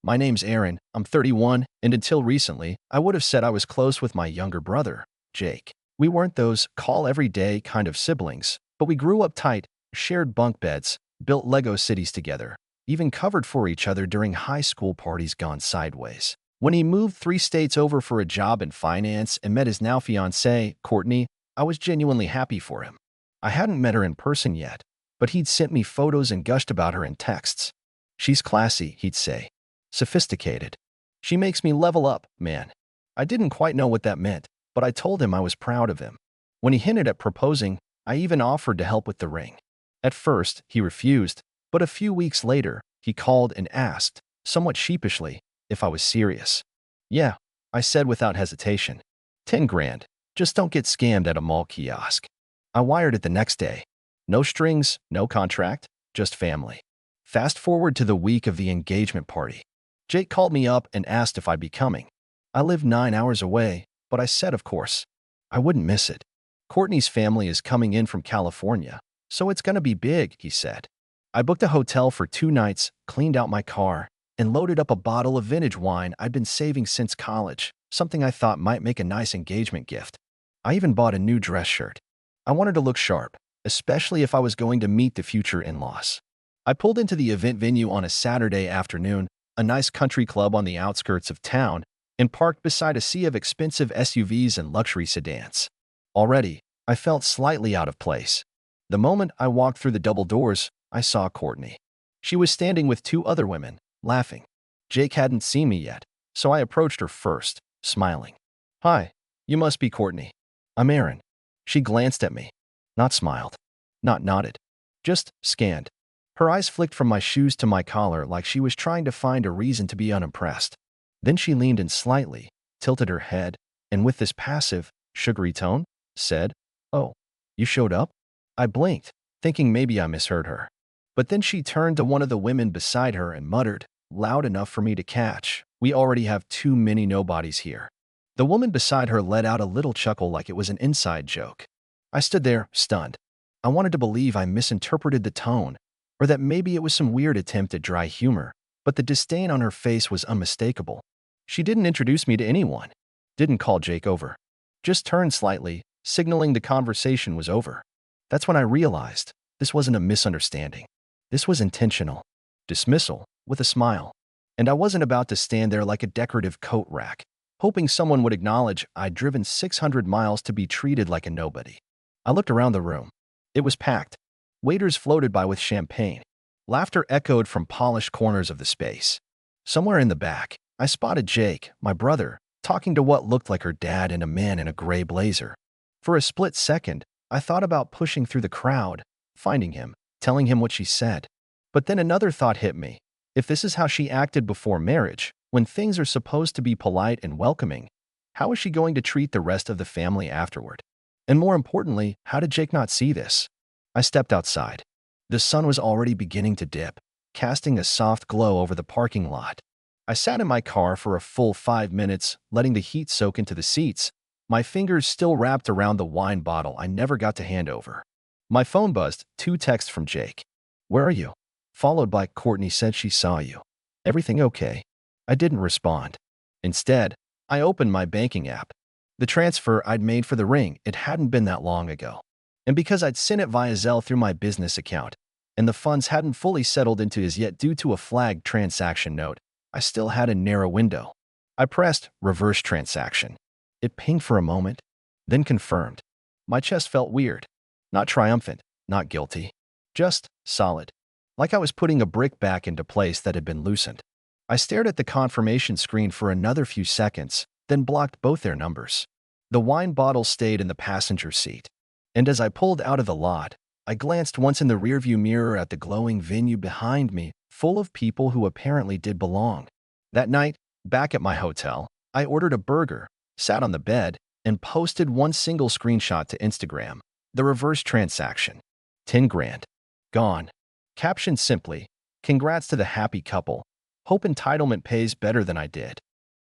My name's Aaron, I'm 31, and until recently, I would have said I was close with my younger brother, Jake. We weren't those call-every-day kind of siblings, but we grew up tight, shared bunk beds, built Lego cities together, even covered for each other during high school parties gone sideways. When he moved 3 states over for a job in finance and met his now fiancée, Courtney, I was genuinely happy for him. I hadn't met her in person yet, but he'd sent me photos and gushed about her in texts. "She's classy," he'd say. "Sophisticated. She makes me level up, man." I didn't quite know what that meant, but I told him I was proud of him. When he hinted at proposing, I even offered to help with the ring. At first, he refused, but a few weeks later, he called and asked, somewhat sheepishly, if I was serious. "Yeah," I said without hesitation. 10 grand. Just don't get scammed at a mall kiosk. I wired it the next day. No strings, no contract, just family. Fast forward to the week of the engagement party. Jake called me up and asked if I'd be coming. I live 9 hours away, but I said of course. I wouldn't miss it. "Courtney's family is coming in from California, so it's gonna be big," he said. I booked a hotel for 2 nights, cleaned out my car, and loaded up a bottle of vintage wine I'd been saving since college, something I thought might make a nice engagement gift. I even bought a new dress shirt. I wanted to look sharp, especially if I was going to meet the future in-laws. I pulled into the event venue on a Saturday afternoon, a nice country club on the outskirts of town, and parked beside a sea of expensive SUVs and luxury sedans. Already, I felt slightly out of place. The moment I walked through the double doors, I saw Courtney. She was standing with 2 other women, laughing. Jake hadn't seen me yet, so I approached her first, smiling. "Hi, you must be Courtney. I'm Aaron." She glanced at me. Not smiled. Not nodded. Just scanned. Her eyes flicked from my shoes to my collar like she was trying to find a reason to be unimpressed. Then she leaned in slightly, tilted her head, and with this passive, sugary tone, said, "Oh, you showed up?" I blinked, thinking maybe I misheard her. But then she turned to one of the women beside her and muttered, loud enough for me to catch, "We already have too many nobodies here." The woman beside her let out a little chuckle like it was an inside joke. I stood there, stunned. I wanted to believe I misinterpreted the tone, or that maybe it was some weird attempt at dry humor, but the disdain on her face was unmistakable. She didn't introduce me to anyone, didn't call Jake over, just turned slightly, signaling the conversation was over. That's when I realized this wasn't a misunderstanding. This was intentional. Dismissal, with a smile. And I wasn't about to stand there like a decorative coat rack, hoping someone would acknowledge I'd driven 600 miles to be treated like a nobody. I looked around the room. It was packed. Waiters floated by with champagne. Laughter echoed from polished corners of the space. Somewhere in the back, I spotted Jake, my brother, talking to what looked like her dad and a man in a gray blazer. For a split second, I thought about pushing through the crowd, finding him, telling him what she said. But then another thought hit me. If this is how she acted before marriage, when things are supposed to be polite and welcoming, how is she going to treat the rest of the family afterward? And more importantly, how did Jake not see this? I stepped outside. The sun was already beginning to dip, casting a soft glow over the parking lot. I sat in my car for a full 5 minutes, letting the heat soak into the seats, my fingers still wrapped around the wine bottle I never got to hand over. My phone buzzed, 2 texts from Jake. "Where are you?" Followed by, "Courtney said she saw you. Everything okay?" I didn't respond. Instead, I opened my banking app. The transfer I'd made for the ring, it hadn't been that long ago. And because I'd sent it via Zelle through my business account, and the funds hadn't fully settled into his yet due to a flagged transaction note, I still had a narrow window. I pressed reverse transaction. It pinged for a moment, then confirmed. My chest felt weird. Not triumphant, not guilty. Just solid. Like I was putting a brick back into place that had been loosened. I stared at the confirmation screen for another few seconds, then blocked both their numbers. The wine bottle stayed in the passenger seat. And as I pulled out of the lot, I glanced once in the rearview mirror at the glowing venue behind me, full of people who apparently did belong. That night, back at my hotel, I ordered a burger, sat on the bed, and posted one single screenshot to Instagram. The reverse transaction. 10 grand. Gone. Caption simply, "Congrats to the happy couple. Hope entitlement pays better than I did."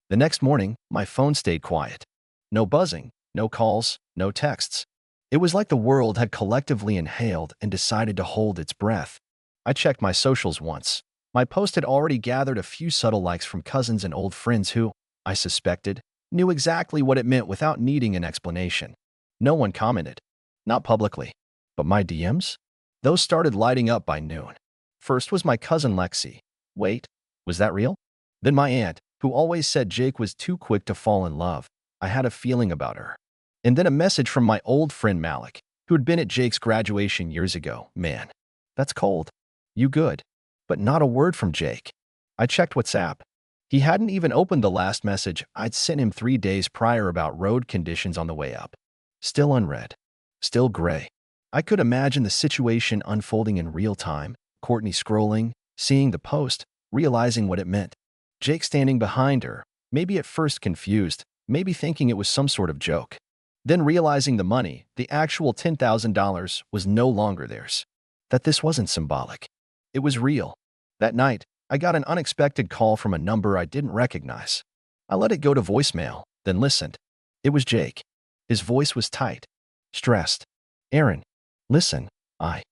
The next morning, my phone stayed quiet. No buzzing, no calls, no texts. It was like the world had collectively inhaled and decided to hold its breath. I checked my socials once. My post had already gathered a few subtle likes from cousins and old friends who, I suspected, knew exactly what it meant without needing an explanation. No one commented. Not publicly. But my DMs? Those started lighting up by noon. First was my cousin Lexi. Wait, was that real? Then my aunt, who always said Jake was too quick to fall in love. I had a feeling about her. And then a message from my old friend Malik, who had been at Jake's graduation years ago. Man, that's cold. You good? But not a word from Jake. I checked WhatsApp. He hadn't even opened the last message I'd sent him 3 days prior about road conditions on the way up. Still unread. Still gray. I could imagine the situation unfolding in real time. Courtney scrolling, seeing the post, realizing what it meant. Jake standing behind her, maybe at first confused, maybe thinking it was some sort of joke. Then realizing the money, the actual $10,000, was no longer theirs. That this wasn't symbolic. It was real. That night, I got an unexpected call from a number I didn't recognize. I let it go to voicemail, then listened. It was Jake. His voice was tight, stressed. Aaron, listen, I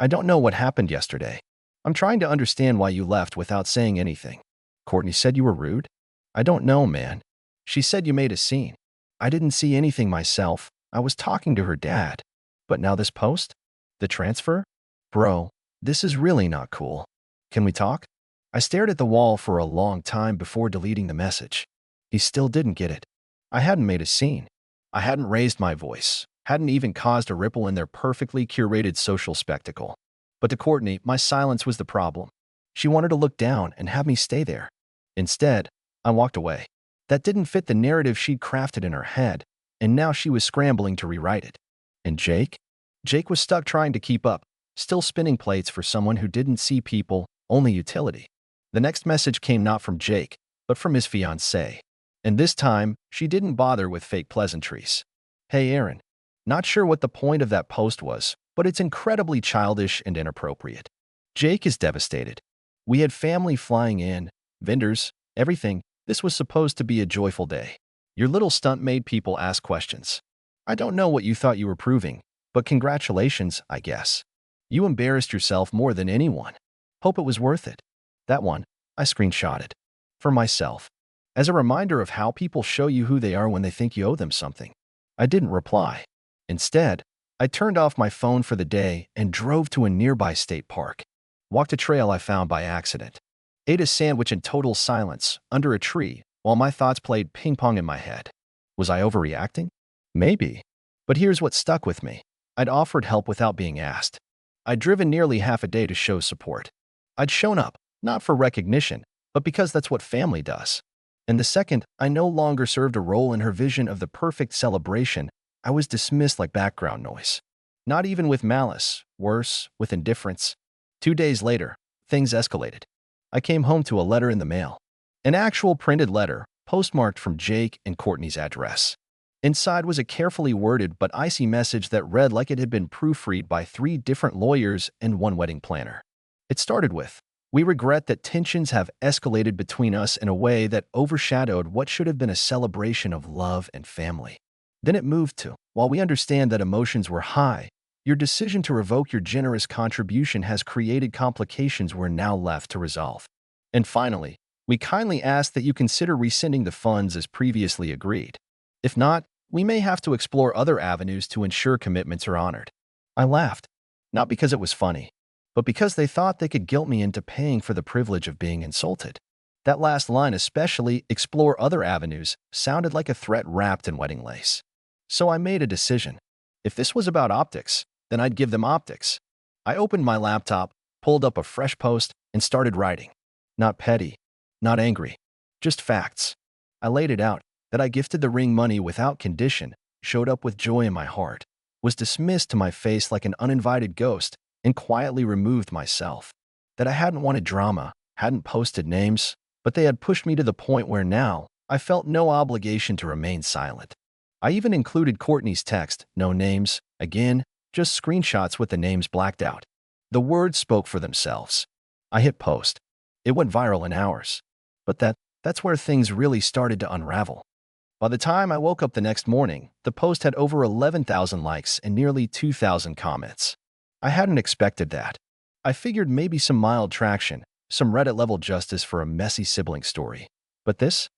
don't know what happened yesterday. I'm trying to understand why you left without saying anything. Courtney said you were rude? I don't know, man. She said you made a scene. I didn't see anything myself. I was talking to her dad. But now this post? The transfer? Bro, this is really not cool. Can we talk? I stared at the wall for a long time before deleting the message. He still didn't get it. I hadn't made a scene. I hadn't raised my voice, hadn't even caused a ripple in their perfectly curated social spectacle. But to Courtney, my silence was the problem. She wanted to look down and have me stay there. Instead, I walked away. That didn't fit the narrative she'd crafted in her head, and now she was scrambling to rewrite it. And Jake? Jake was stuck trying to keep up, still spinning plates for someone who didn't see people, only utility. The next message came not from Jake, but from his fiancée. And this time, she didn't bother with fake pleasantries. Hey Aaron, not sure what the point of that post was, but it's incredibly childish and inappropriate. Jake is devastated. We had family flying in, vendors, everything. This was supposed to be a joyful day. Your little stunt made people ask questions. I don't know what you thought you were proving, but congratulations, I guess. You embarrassed yourself more than anyone. Hope it was worth it. That one, I screenshotted. For myself. As a reminder of how people show you who they are when they think you owe them something. I didn't reply. Instead, I turned off my phone for the day and drove to a nearby state park. Walked a trail I found by accident. Ate a sandwich in total silence, under a tree, while my thoughts played ping-pong in my head. Was I overreacting? Maybe. But here's what stuck with me. I'd offered help without being asked. I'd driven nearly half a day to show support. I'd shown up, not for recognition, but because that's what family does. And the second I no longer served a role in her vision of the perfect celebration, I was dismissed like background noise. Not even with malice, worse, with indifference. 2 days later, things escalated. I came home to a letter in the mail. An actual printed letter, postmarked from Jake and Courtney's address. Inside was a carefully worded but icy message that read like it had been proofread by 3 different lawyers and 1 wedding planner. It started with, "We regret that tensions have escalated between us in a way that overshadowed what should have been a celebration of love and family." Then it moved to, "While we understand that emotions were high, your decision to revoke your generous contribution has created complications we're now left to resolve." And finally, "We kindly ask that you consider rescinding the funds as previously agreed. If not, we may have to explore other avenues to ensure commitments are honored." I laughed, not because it was funny, but because they thought they could guilt me into paying for the privilege of being insulted. That last line, especially "explore other avenues," sounded like a threat wrapped in wedding lace. So I made a decision. If this was about optics, then I'd give them optics. I opened my laptop, pulled up a fresh post, and started writing. Not petty, not angry, just facts. I laid it out, that I gifted the ring money without condition, showed up with joy in my heart, was dismissed to my face like an uninvited ghost, and quietly removed myself. That I hadn't wanted drama, hadn't posted names, but they had pushed me to the point where now I felt no obligation to remain silent. I even included Courtney's text, no names, again, just screenshots with the names blacked out. The words spoke for themselves. I hit post. It went viral in hours. But that's where things really started to unravel. By the time I woke up the next morning, the post had over 11,000 likes and nearly 2,000 comments. I hadn't expected that. I figured maybe some mild traction, Some Reddit-level justice for a messy sibling story. But this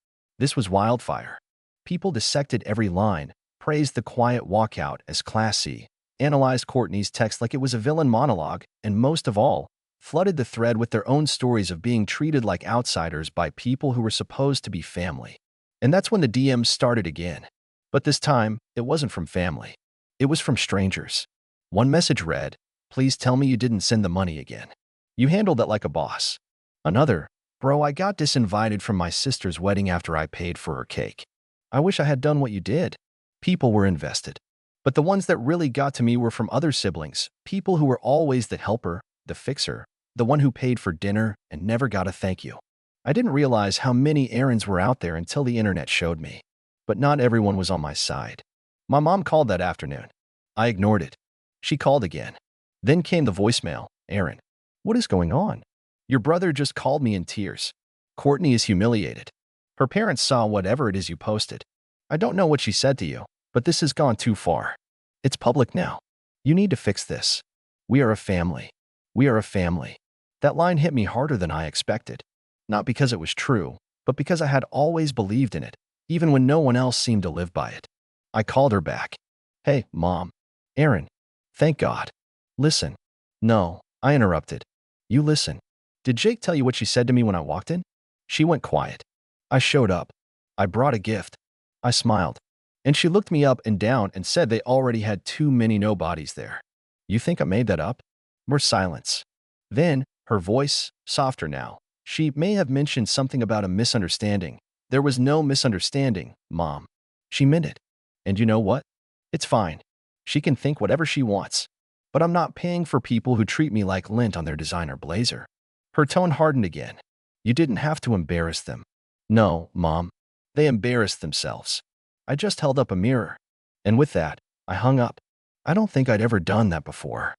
was wildfire. People dissected every line, praised the quiet walkout as classy, analyzed Courtney's text like it was a villain monologue, and most of all, flooded the thread with their own stories of being treated like outsiders by people who were supposed to be family. And that's when the DMs started again. But this time, it wasn't from family. It was from strangers. One message read, "Please tell me you didn't send the money again. You handled it like a boss." Another, "Bro, I got disinvited from my sister's wedding after I paid for her cake. I wish I had done what you did." People were invested. But the ones that really got to me were from other siblings, people who were always the helper, the fixer, the one who paid for dinner and never got a thank you. I didn't realize how many errands were out there until the internet showed me. But not everyone was on my side. My mom called that afternoon. I ignored it. She called again. Then came the voicemail. "Aaron, what is going on? Your brother just called me in tears. Courtney is humiliated. Her parents saw whatever it is you posted. I don't know what she said to you, but this has gone too far. It's public now. You need to fix this. We are a family. We are a family." That line hit me harder than I expected. Not because it was true, but because I had always believed in it, even when no one else seemed to live by it. I called her back. "Hey, Mom. Aaron. Thank God. Listen." "No," I interrupted. "You listen. Did Jake tell you what she said to me when I walked in?" She went quiet. I showed up. I brought a gift. I smiled. And she looked me up and down and said they already had too many nobodies there. "You think I made that up?" More silence. Then, her voice, softer now. "She may have mentioned something about a misunderstanding. There was no misunderstanding, Mom. She meant it. And you know what? It's fine. She can think whatever she wants. But I'm not paying for people who treat me like lint on their designer blazer." Her tone hardened again. "You didn't have to embarrass them." "No, Mom. They embarrassed themselves." I just held up a mirror. And with that, I hung up. I don't think I'd ever done that before.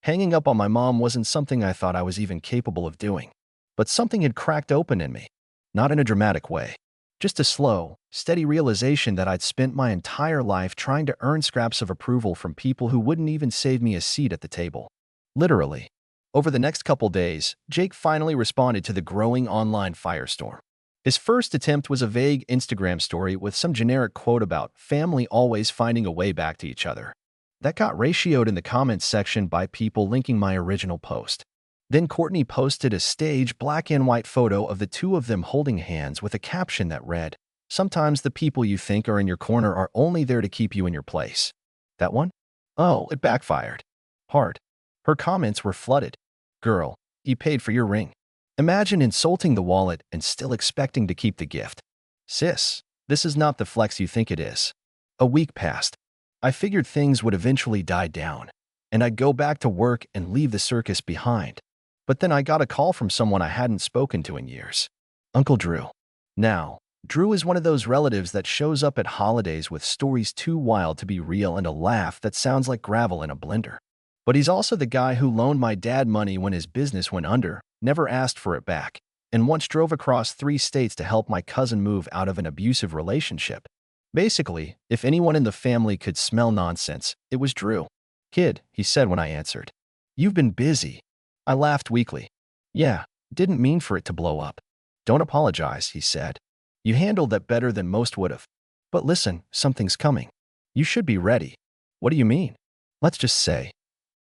Hanging up on my mom wasn't something I thought I was even capable of doing. But something had cracked open in me. Not in a dramatic way. Just a slow, steady realization that I'd spent my entire life trying to earn scraps of approval from people who wouldn't even save me a seat at the table. Literally. Over the next couple days, Jake finally responded to the growing online firestorm. His first attempt was a vague Instagram story with some generic quote about family always finding a way back to each other. That got ratioed in the comments section by people linking my original post. Then Courtney posted a staged black and white photo of the two of them holding hands with a caption that read, "Sometimes the people you think are in your corner are only there to keep you in your place." That one? Oh, it backfired. Hard. Her comments were flooded. "Girl, he paid for your ring. Imagine insulting the wallet and still expecting to keep the gift. Sis, this is not the flex you think it is." A week passed. I figured things would eventually die down, and I'd go back to work and leave the circus behind. But then I got a call from someone I hadn't spoken to in years. Uncle Drew. Now, Drew is one of those relatives that shows up at holidays with stories too wild to be real and a laugh that sounds like gravel in a blender. But he's also the guy who loaned my dad money when his business went under, never asked for it back, and once drove across 3 states to help my cousin move out of an abusive relationship. Basically, if anyone in the family could smell nonsense, it was Drew. "Kid," he said when I answered. "You've been busy." I laughed weakly. "Yeah, didn't mean for it to blow up." "Don't apologize," he said. "You handled that better than most would have. But listen, something's coming. You should be ready." "What do you mean?" "Let's just say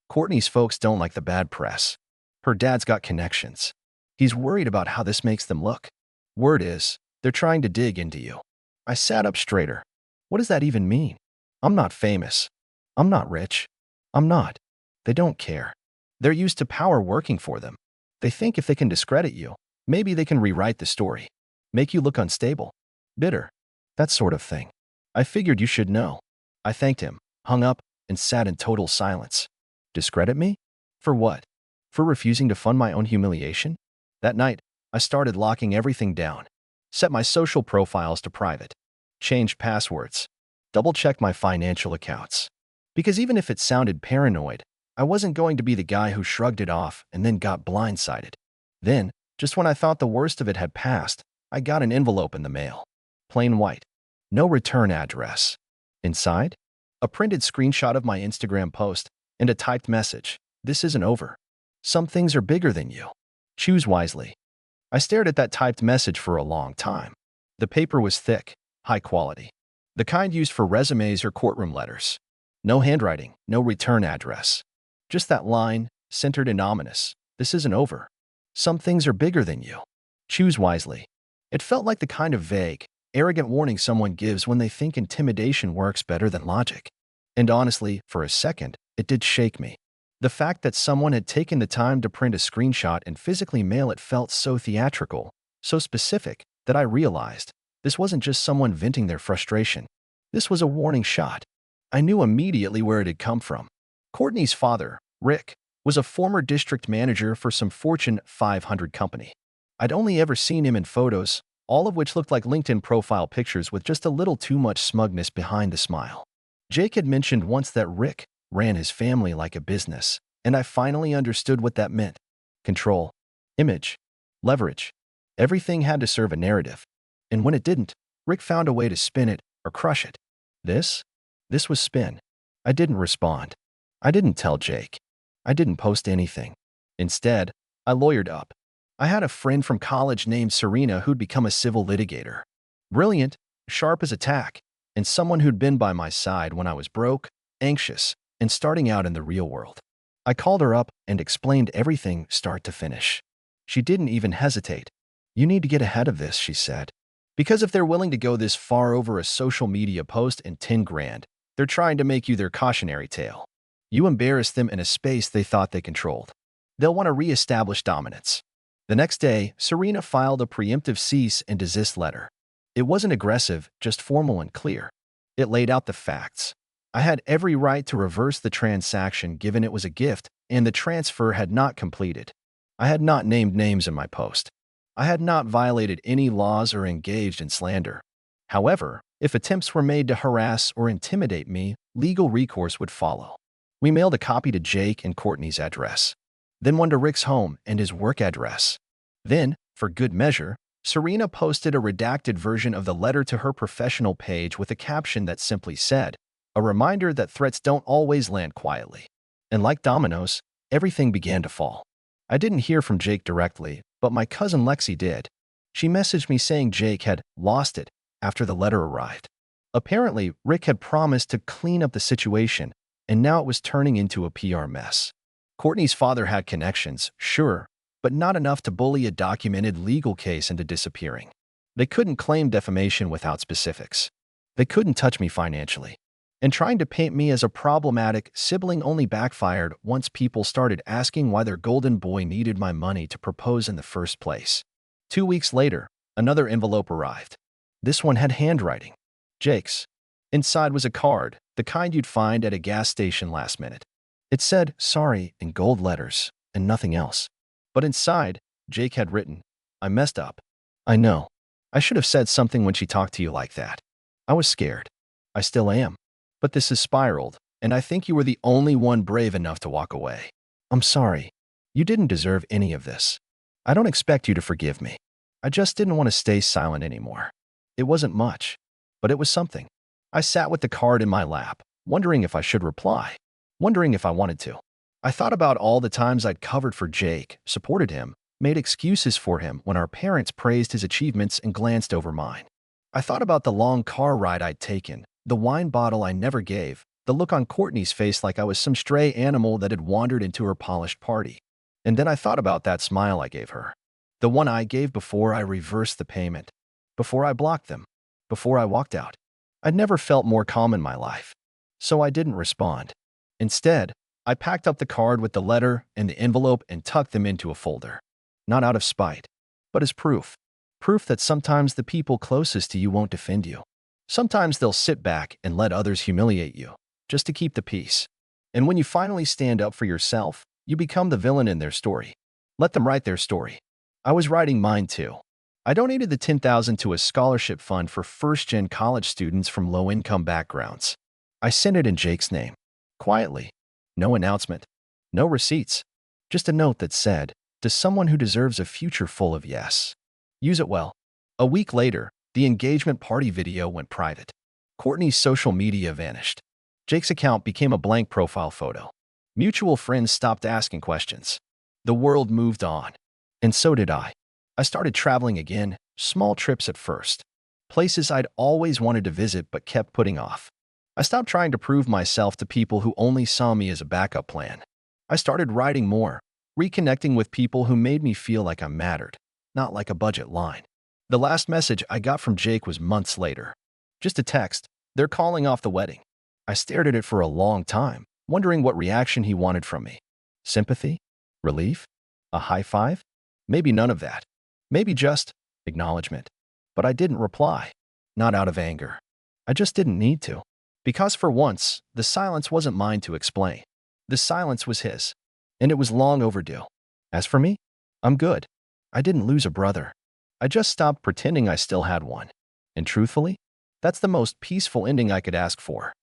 Courtney's folks don't like the bad press. Her dad's got connections. He's worried about how this makes them look. Word is, they're trying to dig into you." I sat up straighter. What does that even mean? I'm not famous. I'm not rich. I'm not. They don't care. They're used to power working for them. They think if they can discredit you, maybe they can rewrite the story, make you look unstable, bitter, that sort of thing. I figured you should know. I thanked him, hung up, and sat in total silence. Discredit me? For what? For refusing to fund my own humiliation? That night, I started locking everything down. Set my social profiles to private. Changed passwords. Double-checked my financial accounts. Because even if it sounded paranoid, I wasn't going to be the guy who shrugged it off and then got blindsided. Then, just when I thought the worst of it had passed, I got an envelope in the mail. Plain white. No return address. Inside? A printed screenshot of my Instagram post and a typed message. "This isn't over. Some things are bigger than you. Choose wisely. I stared at that typed message for a long time. The paper was thick, high quality. The kind used for resumes or courtroom letters. No handwriting, no return address. Just that line, centered and ominous. This isn't over. Some things are bigger than you. Choose wisely. It felt like the kind of vague, arrogant warning someone gives when they think intimidation works better than logic. And honestly, for a second, it did shake me. The fact that someone had taken the time to print a screenshot and physically mail it felt so theatrical, so specific, that I realized this wasn't just someone venting their frustration. This was a warning shot. I knew immediately where it had come from. Courtney's father, Rick, was a former district manager for some Fortune 500 company. I'd only ever seen him in photos, all of which looked like LinkedIn profile pictures with just a little too much smugness behind the smile. Jake had mentioned once that Rick ran his family like a business, and I finally understood what that meant. Control, image, leverage. Everything had to serve a narrative. And when it didn't, Rick found a way to spin it or crush it. This was spin. I didn't respond. I didn't tell Jake. I didn't post anything. Instead, I lawyered up. I had a friend from college named Serena who'd become a civil litigator. Brilliant, sharp as a tack, and someone who'd been by my side when I was broke, anxious, and starting out in the real world. I called her up and explained everything start to finish. She didn't even hesitate. "You need to get ahead of this," she said. "Because if they're willing to go this far over a social media post and 10 grand, they're trying to make you their cautionary tale. You embarrass them in a space they thought they controlled. They'll want to reestablish dominance." The next day, Serena filed a preemptive cease and desist letter. It wasn't aggressive, just formal and clear. It laid out the facts. I had every right to reverse the transaction given it was a gift and the transfer had not completed. I had not named names in my post. I had not violated any laws or engaged in slander. However, if attempts were made to harass or intimidate me, legal recourse would follow. We mailed a copy to Jake and Courtney's address, then one to Rick's home and his work address. Then, for good measure, Serena posted a redacted version of the letter to her professional page with a caption that simply said, "A reminder that threats don't always land quietly." And like dominoes, everything began to fall. I didn't hear from Jake directly, but my cousin Lexi did. She messaged me saying Jake had lost it after the letter arrived. Apparently, Rick had promised to clean up the situation, and now it was turning into a PR mess. Courtney's father had connections, sure, but not enough to bully a documented legal case into disappearing. They couldn't claim defamation without specifics. They couldn't touch me financially. And trying to paint me as a problematic sibling only backfired once people started asking why their golden boy needed my money to propose in the first place. 2 weeks later, another envelope arrived. This one had handwriting. Jake's. Inside was a card, the kind you'd find at a gas station last minute. It said, "Sorry," in gold letters, and nothing else. But inside, Jake had written, "I messed up. I know. I should have said something when she talked to you like that. I was scared. I still am. But this has spiraled, and I think you were the only one brave enough to walk away. I'm sorry. You didn't deserve any of this. I don't expect you to forgive me. I just didn't want to stay silent anymore." It wasn't much, but it was something. I sat with the card in my lap, wondering if I should reply, wondering if I wanted to. I thought about all the times I'd covered for Jake, supported him, made excuses for him when our parents praised his achievements and glanced over mine. I thought about the long car ride I'd taken, the wine bottle I never gave, the look on Courtney's face like I was some stray animal that had wandered into her polished party. And then I thought about that smile I gave her. The one I gave before I reversed the payment, before I blocked them, before I walked out. I'd never felt more calm in my life. So I didn't respond. Instead, I packed up the card with the letter and the envelope and tucked them into a folder. Not out of spite, but as proof. Proof that sometimes the people closest to you won't defend you. Sometimes they'll sit back and let others humiliate you, just to keep the peace. And when you finally stand up for yourself, you become the villain in their story. Let them write their story. I was writing mine too. I donated the $10,000 to a scholarship fund for first-gen college students from low-income backgrounds. I sent it in Jake's name. Quietly. No announcement. No receipts. Just a note that said, "To someone who deserves a future full of yes. Use it well." A week later, the engagement party video went private. Courtney's social media vanished. Jake's account became a blank profile photo. Mutual friends stopped asking questions. The world moved on. And so did I. I started traveling again, small trips at first. Places I'd always wanted to visit but kept putting off. I stopped trying to prove myself to people who only saw me as a backup plan. I started writing more, reconnecting with people who made me feel like I mattered, not like a budget line. The last message I got from Jake was months later. Just a text, "They're calling off the wedding." I stared at it for a long time, wondering what reaction he wanted from me. Sympathy? Relief? A high five? Maybe none of that. Maybe just acknowledgement. But I didn't reply. Not out of anger. I just didn't need to. Because for once, the silence wasn't mine to explain. The silence was his. And it was long overdue. As for me, I'm good. I didn't lose a brother. I just stopped pretending I still had one. And truthfully, that's the most peaceful ending I could ask for.